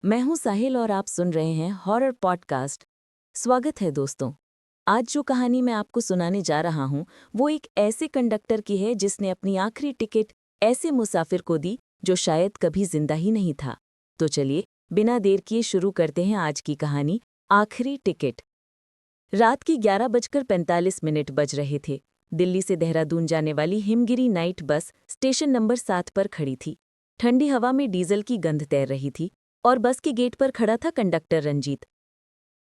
मैं हूं साहिल और आप सुन रहे हैं हॉरर पॉडकास्ट। स्वागत है दोस्तों। आज जो कहानी मैं आपको सुनाने जा रहा हूं वो एक ऐसे कंडक्टर की है जिसने अपनी आखिरी टिकट ऐसे मुसाफिर को दी जो शायद कभी जिंदा ही नहीं था। तो चलिए बिना देर किए शुरू करते हैं आज की कहानी, आखिरी टिकट। रात की 11:45 बज रहे थे। दिल्ली से देहरादून जाने वाली Himgiri night bus station number 7 पर खड़ी थी। ठंडी हवा में डीजल की गंध तैर रही थी और बस के गेट पर खड़ा था कंडक्टर रंजीत।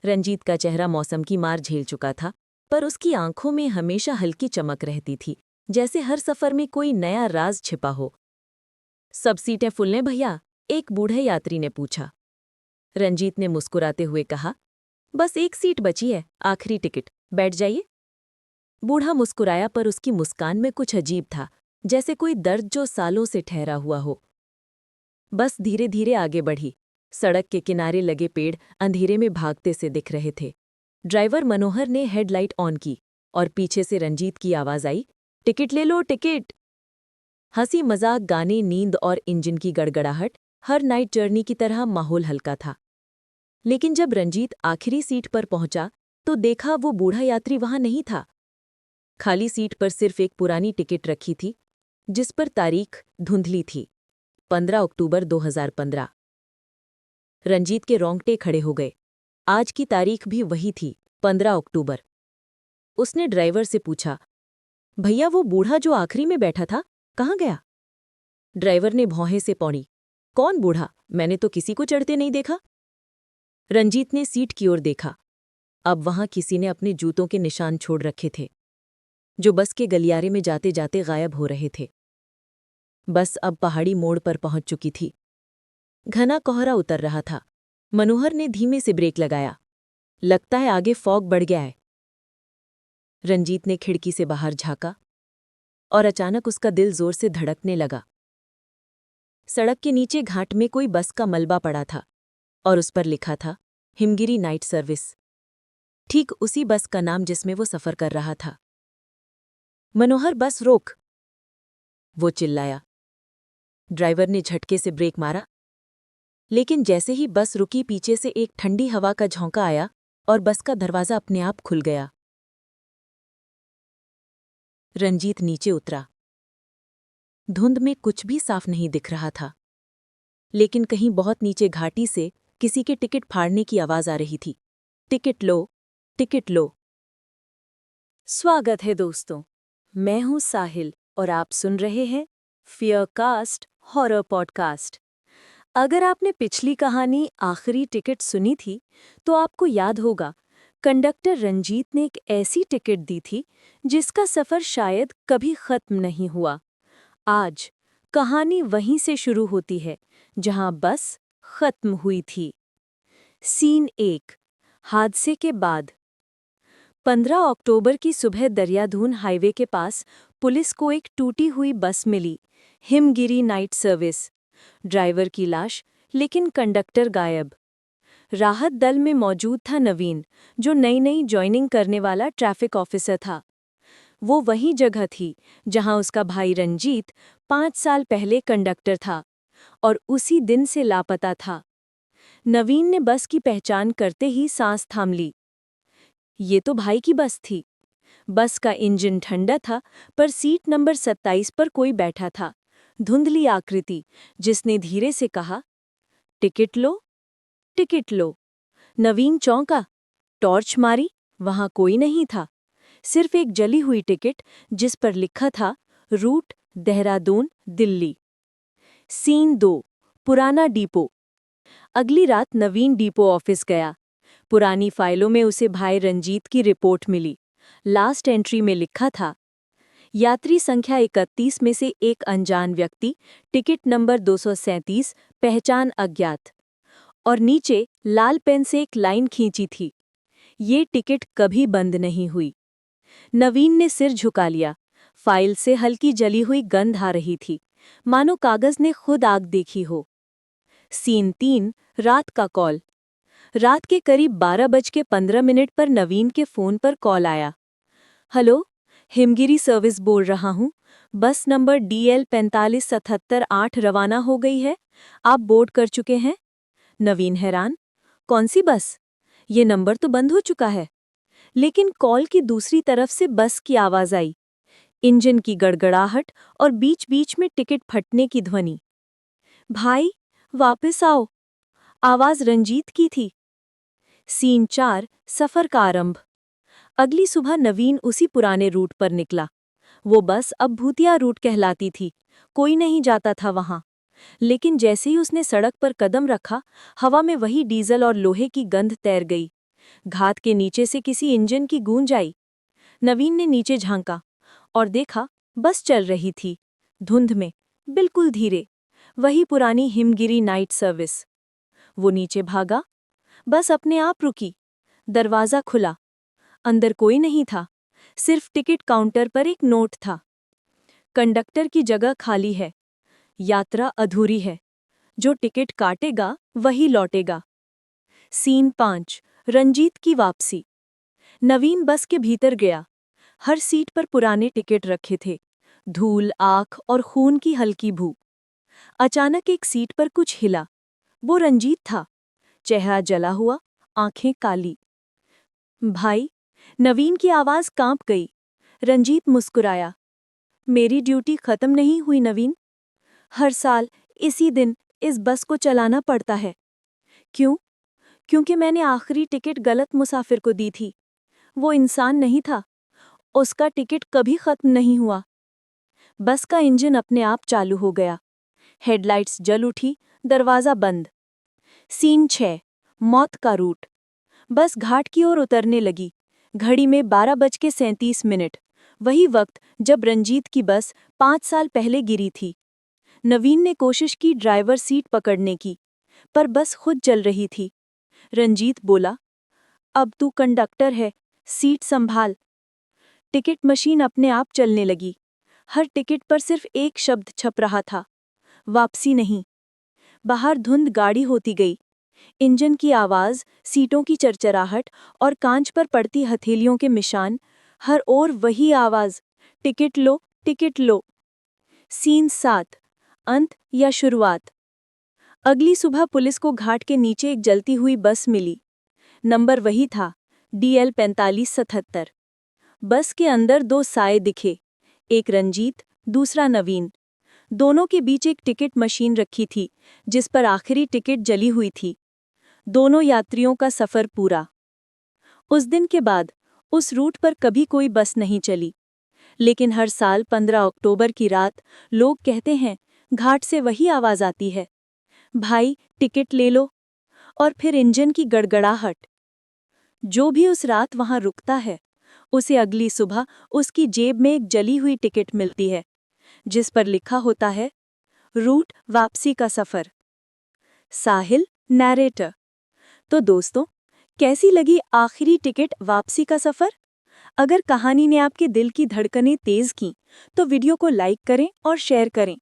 रंजीत का चेहरा मौसम की मार झेल चुका था, पर उसकी आंखों में हमेशा हल्की चमक रहती थी, जैसे हर सफर में कोई नया राज छिपा हो। सब सीटें फुल हैं भैया? एक बूढ़े यात्री ने पूछा। रंजीत ने मुस्कुराते हुए कहा, बस एक सीट बची है, आखिरी टिकट, बैठ जाइए। बूढ़ा मुस्कुराया, पर उसकी मुस्कान में कुछ अजीब था, जैसे कोई दर्द जो सालों से ठहरा हुआ हो। बस धीरे धीरे आगे बढ़ी। सड़क के किनारे लगे पेड़ अंधेरे में भागते से दिख रहे थे। ड्राइवर मनोहर ने हेडलाइट ऑन की और पीछे से रंजीत की आवाज आई, टिकट ले लो, टिकट। हंसी मजाक, गाने, नींद और इंजन की गड़गड़ाहट, हर नाइट जर्नी की तरह माहौल हल्का था। लेकिन जब रंजीत आखिरी सीट पर पहुंचा तो देखा वो बूढ़ा यात्री वहां नहीं था। खाली सीट पर सिर्फ एक पुरानी टिकट रखी थी, जिस पर तारीख धुंधली थी, 15 अक्टूबर 2015। रंजीत के रोंगटे खड़े हो गए। आज की तारीख भी वही थी, 15 अक्टूबर। उसने ड्राइवर से पूछा, भैया वो बूढ़ा जो आखिरी में बैठा था, कहाँ गया? ड्राइवर ने भौहें से पौड़ी, कौन बूढ़ा? मैंने तो किसी को चढ़ते नहीं देखा। रंजीत ने सीट की ओर देखा। अब वहां किसी ने अपने जूतों के निशान छोड़ रखे थे, जो बस के गलियारे में जाते जाते गायब हो रहे थे। बस अब पहाड़ी मोड़ पर पहुंच चुकी थी। घना कोहरा उतर रहा था। मनोहर ने धीमे से ब्रेक लगाया। लगता है आगे फॉग बढ़ गया है। रंजीत ने खिड़की से बाहर झांका और अचानक उसका दिल जोर से धड़कने लगा। सड़क के नीचे घाट में कोई बस का मलबा पड़ा था और उस पर लिखा था, हिमगिरी नाइट सर्विस। ठीक उसी बस का नाम जिसमें वो सफर कर रहा था। मनोहर, बस रोक, वो चिल्लाया। ड्राइवर ने झटके से ब्रेक मारा, लेकिन जैसे ही बस रुकी पीछे से एक ठंडी हवा का झोंका आया और बस का दरवाजा अपने आप खुल गया। रंजीत नीचे उतरा। धुंध में कुछ भी साफ नहीं दिख रहा था, लेकिन कहीं बहुत नीचे घाटी से किसी के टिकट फाड़ने की आवाज आ रही थी। टिकट लो, टिकट लो। स्वागत है दोस्तों, मैं हूं साहिल और आप सुन रहे हैं फियरकास्ट हॉरर पॉडकास्ट। अगर आपने पिछली कहानी आखिरी टिकट सुनी थी तो आपको याद होगा, कंडक्टर रंजीत ने एक ऐसी टिकट दी थी जिसका सफर शायद कभी खत्म नहीं हुआ। आज कहानी वहीं से शुरू होती है जहां बस खत्म हुई थी। सीन 1, हादसे के बाद। 15 अक्टूबर की सुबह दरियाधून हाईवे के पास पुलिस को एक टूटी हुई बस मिली, हिमगिरी नाइट सर्विस। ड्राइवर की लाश, लेकिन कंडक्टर गायब। राहत दल में मौजूद था नवीन, जो नई नई ज्वाइनिंग करने वाला ट्रैफिक ऑफिसर था। वो वही जगह थी जहां उसका भाई रंजीत 5 साल पहले कंडक्टर था और उसी दिन से लापता था। नवीन ने बस की पहचान करते ही सांस थाम ली। ये तो भाई की बस थी। बस का इंजन ठंडा था, पर सीट नंबर 27 पर कोई बैठा था, धुंधली आकृति, जिसने धीरे से कहा, टिकट लो, टिकट लो। नवीन चौंका, टॉर्च मारी, वहां कोई नहीं था, सिर्फ एक जली हुई टिकट जिस पर लिखा था, रूट देहरादून दिल्ली। सीन 2, पुराना डिपो। अगली रात नवीन डिपो ऑफिस गया। पुरानी फाइलों में उसे भाई रंजीत की रिपोर्ट मिली। लास्ट एंट्री में लिखा था, यात्री संख्या 31 में से एक अनजान व्यक्ति, टिकट नंबर 237, पहचान अज्ञात। और नीचे लाल पेन से एक लाइन खींची थी, ये टिकट कभी बंद नहीं हुई। नवीन ने सिर झुका लिया। फाइल से हल्की जली हुई गंध आ रही थी, मानो कागज ने खुद आग देखी हो। सीन 3, रात का कॉल। रात के करीब 12:15 पर नवीन के फोन पर कॉल आया। हेलो, हिमगिरी सर्विस बोल रहा हूँ। बस नंबर DL 4577 8 रवाना हो गई है। आप बोर्ड कर चुके हैं? नवीन हैरान, कौन सी बस? ये नंबर तो बंद हो चुका है। लेकिन कॉल की दूसरी तरफ से बस की आवाज आई, इंजन की गड़गड़ाहट और बीच बीच में टिकट फटने की ध्वनि। भाई, वापस आओ। आवाज रंजीत की थी। सीन 4, सफर का आरंभ। अगली सुबह नवीन उसी पुराने रूट पर निकला। वो बस अब भूतिया रूट कहलाती थी, कोई नहीं जाता था वहां। लेकिन जैसे ही उसने सड़क पर कदम रखा, हवा में वही डीजल और लोहे की गंध तैर गई। घात के नीचे से किसी इंजन की गूंज आई। नवीन ने नीचे झांका और देखा, बस चल रही थी, धुंध में, बिल्कुल धीरे। वही पुरानी हिमगिरी नाइट सर्विस। वो नीचे भागा। बस अपने आप रुकी। दरवाजा खुला। अंदर कोई नहीं था, सिर्फ टिकट काउंटर पर एक नोट था। कंडक्टर की जगह खाली है, यात्रा अधूरी है, जो टिकट काटेगा वही लौटेगा। सीन 5, रंजीत की वापसी। नवीन बस के भीतर गया। हर सीट पर पुराने टिकट रखे थे, धूल, आँख और खून की हल्की भू। अचानक एक सीट पर कुछ हिला। वो रंजीत था, चेहरा जला हुआ, आंखें काली। भाई, नवीन की आवाज कांप गई। रंजीत मुस्कुराया। मेरी ड्यूटी खत्म नहीं हुई नवीन। हर साल इसी दिन इस बस को चलाना पड़ता है। क्यों? क्योंकि मैंने आखिरी टिकट गलत मुसाफिर को दी थी। वो इंसान नहीं था, उसका टिकट कभी खत्म नहीं हुआ। बस का इंजन अपने आप चालू हो गया। हेडलाइट्स जल उठी, दरवाजा बंद। सीन 6, मौत का रूट। बस घाट की ओर उतरने लगी। घड़ी में 12:37। वही वक्त जब रंजीत की बस 5 साल पहले गिरी थी। नवीन ने कोशिश की ड्राइवर सीट पकड़ने की, पर बस खुद जल रही थी। रंजीत बोला, अब तू कंडक्टर है, सीट संभाल। टिकट मशीन अपने आप चलने लगी। हर टिकट पर सिर्फ एक शब्द छप रहा था, वापसी नहीं। बाहर धुंध गाढ़ी होती गई। इंजन की आवाज, सीटों की चरचराहट और कांच पर पड़ती हथेलियों के निशान। हर ओर वही आवाज, टिकट लो, टिकट लो। सीन 7, अंत या शुरुआत। अगली सुबह पुलिस को घाट के नीचे एक जलती हुई बस मिली। नंबर वही था, DL 4577। बस के अंदर 2 साए दिखे, एक रंजीत, दूसरा नवीन। दोनों के बीच एक टिकट मशीन रखी थी, जिस पर आखिरी टिकट जली हुई थी। दोनों यात्रियों का सफर पूरा। उस दिन के बाद उस रूट पर कभी कोई बस नहीं चली। लेकिन हर साल 15 अक्टूबर की रात लोग कहते हैं, घाट से वही आवाज आती है, भाई टिकट ले लो। और फिर इंजन की गड़गड़ाहट। जो भी उस रात वहां रुकता है, उसे अगली सुबह उसकी जेब में एक जली हुई टिकट मिलती है, जिस पर लिखा होता है, रूट वापसी का सफर। साहिल, नैरेटर। तो दोस्तों, कैसी लगी आखिरी टिकट वापसी का सफर? अगर कहानी ने आपके दिल की धड़कनें तेज की, तो वीडियो को लाइक करें और शेयर करें,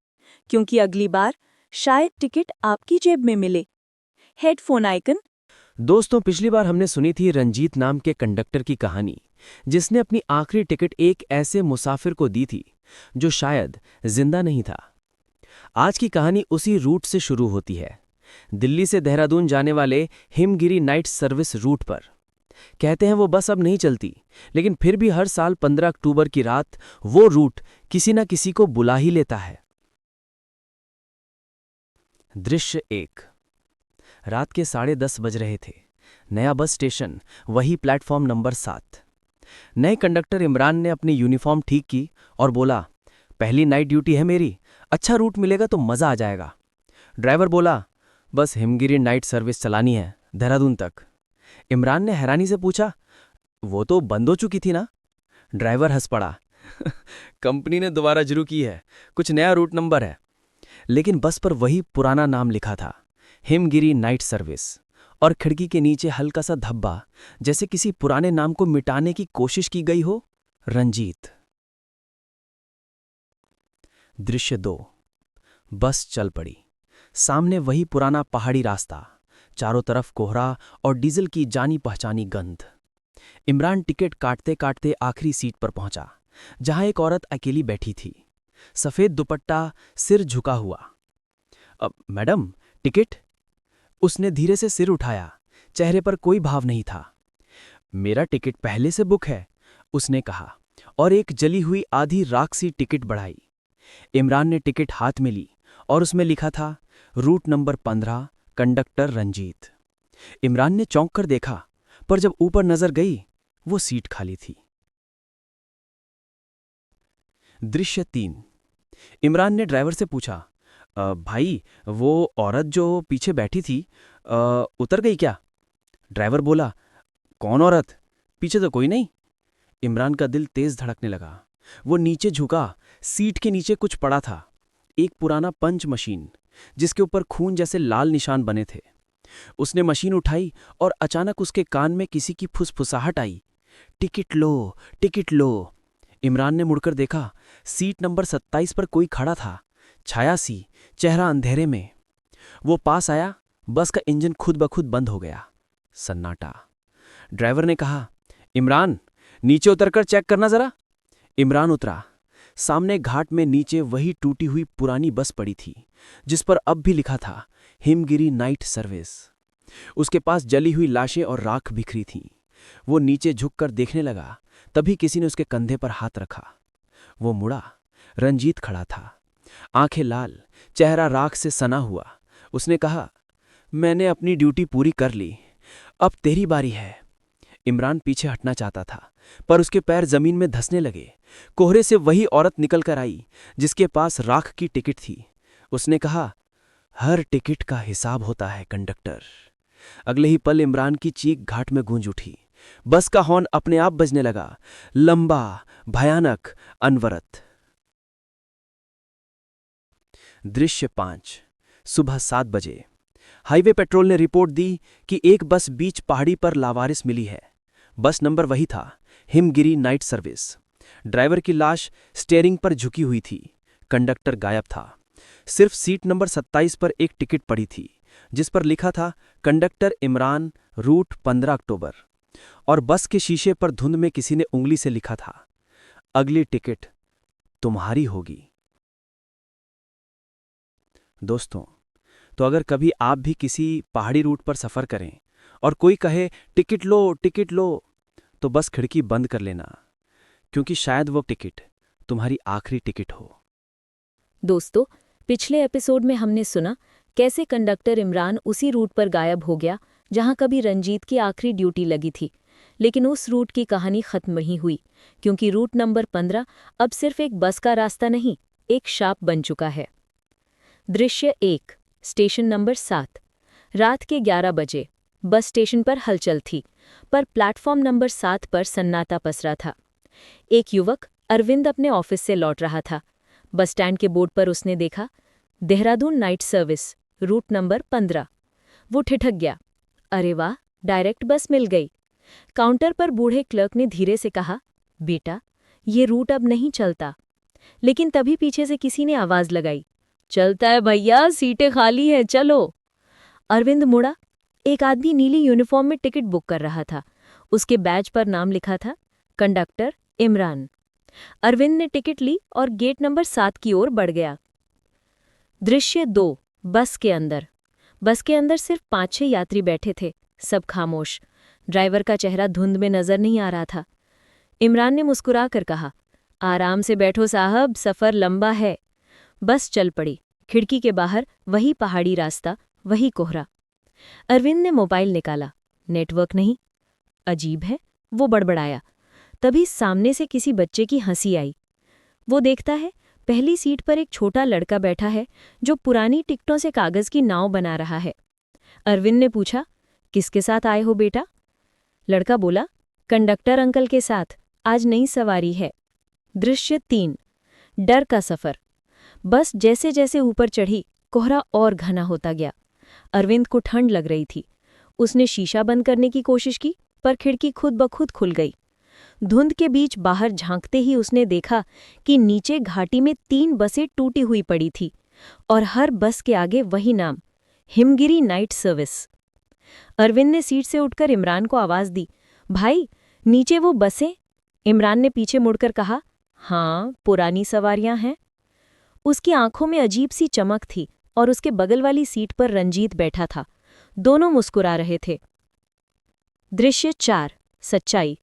क्योंकि अगली बार शायद टिकट आपकी जेब में मिले। Headphone icon. दोस्तों, पिछली बार हमने सुनी थी रंजीत नाम के कंडक्टर की कहानी, जिसने अपनी आखिरी टिकट एक ऐसे मुसाफिर को दी थी जो शायद जिंदा नहीं था। आज की कहानी उसी रूट से शुरू होती है, दिल्ली से देहरादून जाने वाले हिमगिरी नाइट सर्विस रूट पर। कहते हैं वो बस अब नहीं चलती, लेकिन फिर भी हर साल 15 अक्टूबर की रात वो रूट किसी न किसी को बुला ही लेता है। दृश्य 1। रात के 10:30 बज रहे थे। नया बस स्टेशन, वही प्लेटफॉर्म नंबर 7। नए कंडक्टर इमरान ने अपनी यूनिफॉर्म ठीक की और बोला, पहली नाइट ड्यूटी है मेरी, अच्छा रूट मिलेगा तो मजा आ जाएगा। ड्राइवर बोला, बस हिमगिरी नाइट सर्विस चलानी है, देहरादून तक। इमरान ने हैरानी से पूछा, वो तो बंद हो चुकी थी ना? ड्राइवर हंस पड़ा, कंपनी ने दोबारा शुरू की है, कुछ नया रूट नंबर है। लेकिन बस पर वही पुराना नाम लिखा था, हिमगिरी नाइट सर्विस, और खिड़की के नीचे हल्का सा धब्बा, जैसे किसी पुराने नाम को मिटाने की कोशिश की गई हो, रंजीत। दृश्य 2। बस चल पड़ी। सामने वही पुराना पहाड़ी रास्ता, चारों तरफ कोहरा और डीजल की जानी पहचानी गंध। इमरान टिकट काटते काटते आखिरी सीट पर पहुंचा, जहां एक औरत अकेली बैठी थी, सफेद दुपट्टा, सिर झुका हुआ। अब मैडम, टिकट? उसने धीरे से सिर उठाया, चेहरे पर कोई भाव नहीं था। मेरा टिकट पहले से बुक है, उसने कहा और एक जली हुई आधी राख सी टिकट बढ़ाई। इमरान ने टिकट हाथ में ली और उसमें लिखा था route number 15, conductor Ranjit. Imran ने चौंक कर देखा, पर जब ऊपर नजर गई वो सीट खाली थी। दृश्य 3। इमरान ने ड्राइवर से पूछा, भाई वो औरत जो पीछे बैठी थी उतर गई क्या? ड्राइवर बोला, कौन औरत? पीछे तो कोई नहीं। इमरान का दिल तेज धड़कने लगा। वो नीचे झुका, सीट के नीचे कुछ पड़ा था, एक पुराना पंच मशीन जिसके ऊपर खून जैसे लाल निशान बने थे। उसने मशीन उठाई और अचानक उसके कान में किसी की फुसफुसाहट आई, टिकट लो, टिकट लो। इमरान ने मुड़कर देखा, सीट नंबर 27 पर कोई खड़ा था, छाया सी, चेहरा अंधेरे में। वो पास आया, बस का इंजन खुद ब खुद बंद हो गया। सन्नाटा। ड्राइवर ने कहा, इमरान नीचे उतरकर चेक करना जरा। इमरान उतरा। सामने घाट में नीचे वही टूटी हुई पुरानी बस पड़ी थी जिस पर अब भी लिखा था हिमगिरी नाइट सर्विस। उसके पास जली हुई लाशें और राख बिखरी थीं। वो नीचे झुककर देखने लगा, तभी किसी ने उसके कंधे पर हाथ रखा। वो मुड़ा, रंजीत खड़ा था, आंखें लाल, चेहरा राख से सना हुआ। उसने कहा, मैंने अपनी ड्यूटी पूरी कर ली, अब तेरी बारी है। इमरान पीछे हटना चाहता था, पर उसके पैर जमीन में धंसने लगे। कोहरे से वही औरत निकल कर आई जिसके पास राख की टिकट थी। उसने कहा, हर टिकट का हिसाब होता है कंडक्टर। अगले ही पल इमरान की चीख घाट में गूंज उठी। बस का हॉर्न अपने आप बजने लगा, लंबा, भयानक, अनवरत। दृश्य 5। सुबह 7 बजे। हाईवे पेट्रोल ने रिपोर्ट दी कि एक बस बीच पहाड़ी पर लावारिस मिली है। बस नंबर वही था, हिमगिरी नाइट सर्विस। ड्राइवर की लाश स्टीयरिंग पर झुकी हुई थी, कंडक्टर गायब था। सिर्फ सीट नंबर 27 पर एक टिकट पड़ी थी जिस पर लिखा था कंडक्टर इमरान, रूट 15 अक्टूबर। और बस के शीशे पर धुंध में किसी ने उंगली से लिखा था, अगली टिकट तुम्हारी होगी। दोस्तों, तो अगर कभी आप भी किसी पहाड़ी रूट पर सफर करें और कोई कहे टिकट लो, तो बस खिड़की बंद कर लेना, क्योंकि शायद वो टिकट तुम्हारी आखिरी टिकट हो। दोस्तों, पिछले एपिसोड में हमने सुना कैसे कंडक्टर इमरान उसी रूट पर गायब हो गया जहां कभी रंजीत की आखिरी ड्यूटी लगी थी। लेकिन उस रूट की कहानी खत्म नहीं हुई, क्योंकि रूट नंबर 15 अब सिर्फ एक बस का रास्ता नहीं, एक शाप बन चुका है। दृश्य 1। Station number 7। रात के 11 बजे। बस स्टेशन पर हलचल थी, पर प्लेटफॉर्म नंबर 7 पर सन्नाटा पसरा था। एक युवक अरविंद अपने ऑफिस से लौट रहा था। बस स्टैंड के बोर्ड पर उसने देखा, Dehradun night service, route number 15। वो ठिठक गया, अरे वाह, डायरेक्ट बस मिल गई। काउंटर पर बूढ़े क्लर्क ने धीरे से कहा, बेटा, ये रूट अब नहीं चलता। लेकिन तभी पीछे से किसी ने आवाज लगाई, चलता है भैया, सीटें खाली हैं, चलो। अरविंद मुड़ा। एक आदमी नीली यूनिफॉर्म में टिकट बुक कर रहा था। उसके बैज पर नाम लिखा था, कंडक्टर इमरान। अरविंद ने टिकट ली और गेट नंबर 7 की ओर बढ़ गया। दृश्य 2। बस के अंदर। बस के अंदर सिर्फ 5-6 यात्री बैठे थे, सब खामोश। ड्राइवर का चेहरा धुंध में नजर नहीं आ रहा था। इमरान ने मुस्कुरा कर कहा, आराम से बैठो साहब, सफर लंबा है। बस चल पड़ी। खिड़की के बाहर वही पहाड़ी रास्ता, वही कोहरा। अरविंद ने मोबाइल निकाला, नेटवर्क नहीं। अजीब है, वो बड़बड़ाया। तभी सामने से किसी बच्चे की हंसी आई। वो देखता है, पहली सीट पर एक छोटा लड़का बैठा है जो पुरानी टिकटों से कागज की नाव बना रहा है। अरविंद ने पूछा, किसके साथ आए हो बेटा? लड़का बोला, कंडक्टर अंकल के साथ, आज नई सवारी है। दृश्य 3। डर का सफर। बस जैसे जैसे ऊपर चढ़ी, कोहरा और घना होता गया। अरविंद को ठंड लग रही थी। उसने शीशा बंद करने की कोशिश की, पर खिड़की खुद ब खुद खुल गई। धुंध के बीच बाहर झांकते ही उसने देखा कि नीचे घाटी में 3 बसें टूटी हुई पड़ी थी और हर बस के आगे वही नाम, हिमगिरी नाइट सर्विस। अरविंद ने सीट से उठकर इमरान को आवाज दी, भाई, नीचे वो बसें? इमरान ने पीछे मुड़कर कहा, हाँ, पुरानी सवारियां हैं। उसकी आंखों में अजीब सी चमक थी और उसके बगल वाली सीट पर रंजीत बैठा था। दोनों मुस्कुरा रहे थे। दृश्य 4 सच्चाई।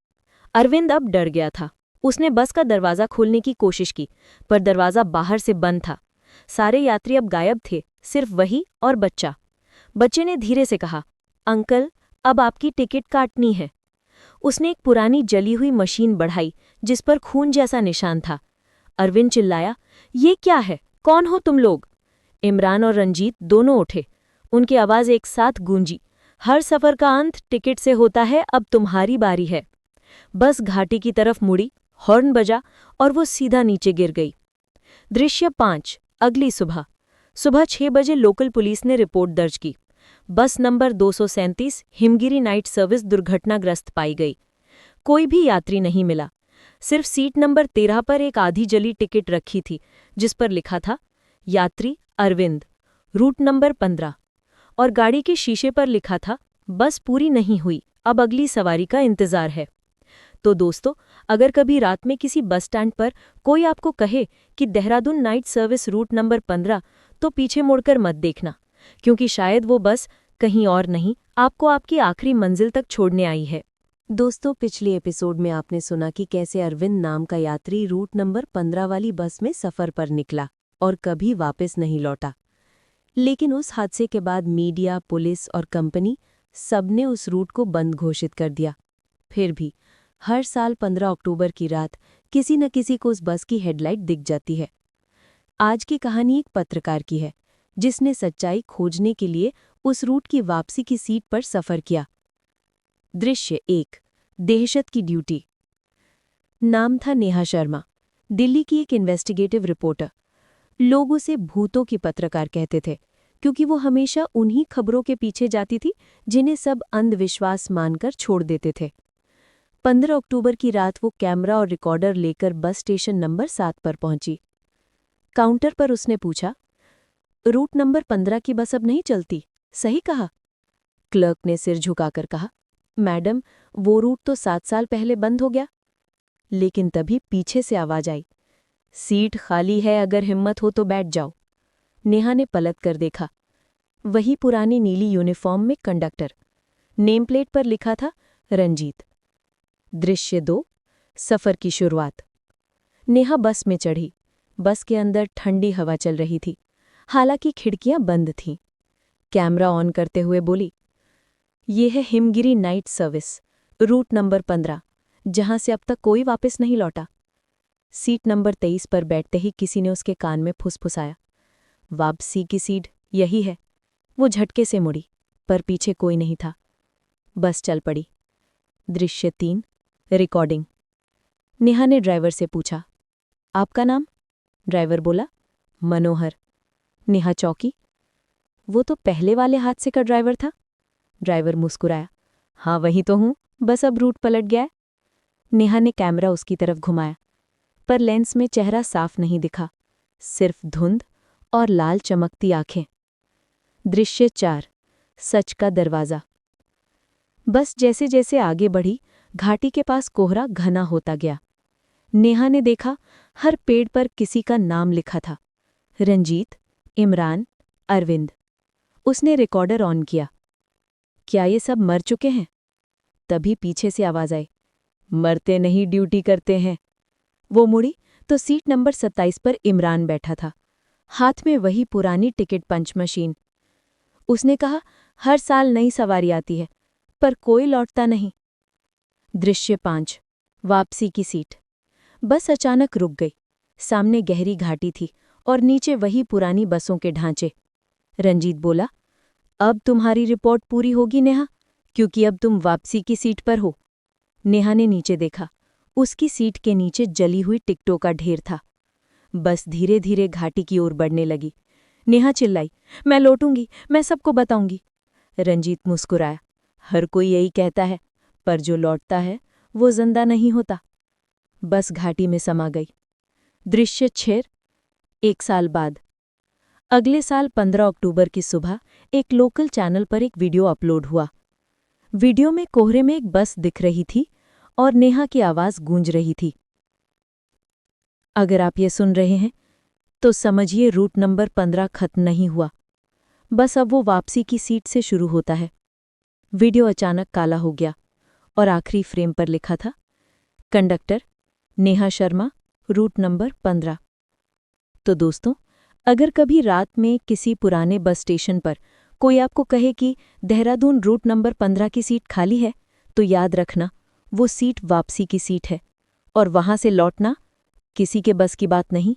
अरविंद अब डर गया था। उसने बस का दरवाजा खोलने की कोशिश की, पर दरवाजा बाहर से बंद था। सारे यात्री अब गायब थे, सिर्फ वही और बच्चा। बच्चे ने धीरे से कहा, अंकल, अब आपकी टिकट काटनी है। उसने एक पुरानी जली हुई मशीन बढ़ाई जिस पर खून जैसा निशान था। अरविंद चिल्लाया, ये क्या है? कौन हो तुम लोग? इमरान और रंजीत दोनों उठे। उनकी आवाज एक साथ गूंजी, हर सफर का अंत टिकट से होता है, अब तुम्हारी बारी है। बस घाटी की तरफ मुड़ी, हॉर्न बजा और वो सीधा नीचे गिर गई। दृश्य 5 अगली सुबह। सुबह 6 बजे लोकल पुलिस ने रिपोर्ट दर्ज की। बस नंबर 237 हिमगिरी नाइट सर्विस दुर्घटनाग्रस्त पाई गई। कोई भी यात्री नहीं मिला। सिर्फ सीट नंबर 13 पर एक आधी जली टिकट रखी थी जिस पर लिखा था, यात्री अरविंद, रूट नंबर 15। और गाड़ी के शीशे पर लिखा था, बस पूरी नहीं हुई, अब अगली सवारी का इंतजार है। तो दोस्तों, अगर कभी रात में किसी बस स्टैंड पर कोई आपको कहे कि Dehradun night service route number 15, तो पीछे मुड़कर मत देखना, क्योंकि शायद वो बस कहीं और नहीं, आपको आपकी आखिरी मंजिल तक छोड़ने आई है। दोस्तों, पिछले एपिसोड में आपने सुना कि कैसे अरविंद नाम का यात्री रूट नंबर 15 वाली बस में सफर पर निकला और कभी वापस नहीं लौटा। लेकिन उस हादसे के बाद मीडिया, पुलिस और कंपनी सबने उस रूट को बंद घोषित कर दिया। फिर भी हर साल 15 अक्टूबर की रात किसी न किसी को उस बस की हेडलाइट दिख जाती है। आज की कहानी एक पत्रकार की है जिसने सच्चाई खोजने के लिए उस रूट की वापसी की सीट पर सफर किया। दृश्य 1 दहशत की ड्यूटी। नाम था नेहा शर्मा, दिल्ली की एक इन्वेस्टिगेटिव रिपोर्टर। लोग उसे भूतों की पत्रकार कहते थे क्योंकि वो हमेशा उन्हीं खबरों के पीछे जाती थी जिन्हें सब अंधविश्वास मानकर छोड़ देते थे। 15 अक्टूबर की रात वो कैमरा और रिकॉर्डर लेकर बस स्टेशन नंबर 7 पर पहुंची। काउंटर पर उसने पूछा, रूट नंबर 15 की बस अब नहीं चलती, सही कहा? क्लर्क ने सिर झुकाकर कहा, मैडम, वो रूट तो 7 साल पहले बंद हो गया। लेकिन तभी पीछे से आवाज आई, सीट खाली है, अगर हिम्मत हो तो बैठ जाओ। नेहा ने पलट कर देखा। वही पुरानी नीली यूनिफॉर्म में कंडक्टर। नेम प्लेट पर लिखा था, रंजीत। दृश्य 2 सफर की शुरुआत। नेहा बस में चढ़ी। बस के अंदर ठंडी हवा चल रही थी, हालांकि खिड़कियां बंद थीं। कैमरा ऑन करते हुए बोली, ये है Himgiri night service, route number 15, जहां से अब तक कोई वापस नहीं लौटा। सीट नंबर 23 पर बैठते ही किसी ने उसके कान में फुसफुसाया, वापसी की सीट यही है। वो झटके से मुड़ी, पर पीछे कोई नहीं था। बस चल पड़ी। दृश्य 3 रिकॉर्डिंग। नेहा ने ड्राइवर से पूछा, आपका नाम? ड्राइवर बोला, मनोहर। नेहा चौंकी। वो तो पहले वाले हादसे का ड्राइवर था। ड्राइवर मुस्कुराया, हाँ वही तो हूं, बस अब रूट पलट गया है। नेहा ने कैमरा उसकी तरफ घुमाया, पर लेंस में चेहरा साफ नहीं दिखा, सिर्फ धुंध और लाल चमकती आंखें। दृश्य 4 सच का दरवाजा। बस जैसे जैसे आगे बढ़ी, घाटी के पास कोहरा घना होता गया। नेहा ने देखा, हर पेड़ पर किसी का नाम लिखा था, रंजीत, इमरान, अरविंद। उसने रिकॉर्डर ऑन किया। क्या ये सब मर चुके हैं? तभी पीछे से आवाज आई, मरते नहीं, ड्यूटी करते हैं। वो मुड़ी तो सीट नंबर 27 पर इमरान बैठा था, हाथ में वही पुरानी टिकट पंच मशीन। उसने कहा, हर साल नई सवारी आती है, पर कोई लौटता नहीं। दृश्य 5 वापसी की सीट। बस अचानक रुक गई। सामने गहरी घाटी थी और नीचे वही पुरानी बसों के ढांचे। रंजीत बोला, अब तुम्हारी रिपोर्ट पूरी होगी नेहा, क्योंकि अब तुम वापसी की सीट पर हो। नेहा ने नीचे देखा। उसकी सीट के नीचे जली हुई टिकटों का ढेर था। बस धीरे धीरे घाटी की ओर बढ़ने लगी। नेहा चिल्लाई, मैं लौटूंगी, मैं सबको बताऊंगी। रंजीत मुस्कुराया, हर कोई यही कहता है, पर जो लौटता है वो जिंदा नहीं होता। बस घाटी में समा गई। दृश्य 6 1 साल बाद। अगले साल 15 अक्टूबर की सुबह एक लोकल चैनल पर एक वीडियो अपलोड हुआ। वीडियो में कोहरे में एक बस दिख रही थी और नेहा की आवाज गूंज रही थी, अगर आप ये सुन रहे हैं तो समझिए रूट नंबर 15 खत्म नहीं हुआ, बस अब वो वापसी की सीट से शुरू होता है। वीडियो अचानक काला हो गया और आखिरी फ्रेम पर लिखा था, conductor Neha Sharma, route number 15। तो दोस्तों, अगर कभी रात में किसी पुराने बस स्टेशन पर कोई आपको कहे कि देहरादून रूट नंबर 15 की सीट खाली है, तो याद रखना, वो सीट वापसी की सीट है और वहां से लौटना किसी के बस की बात नहीं।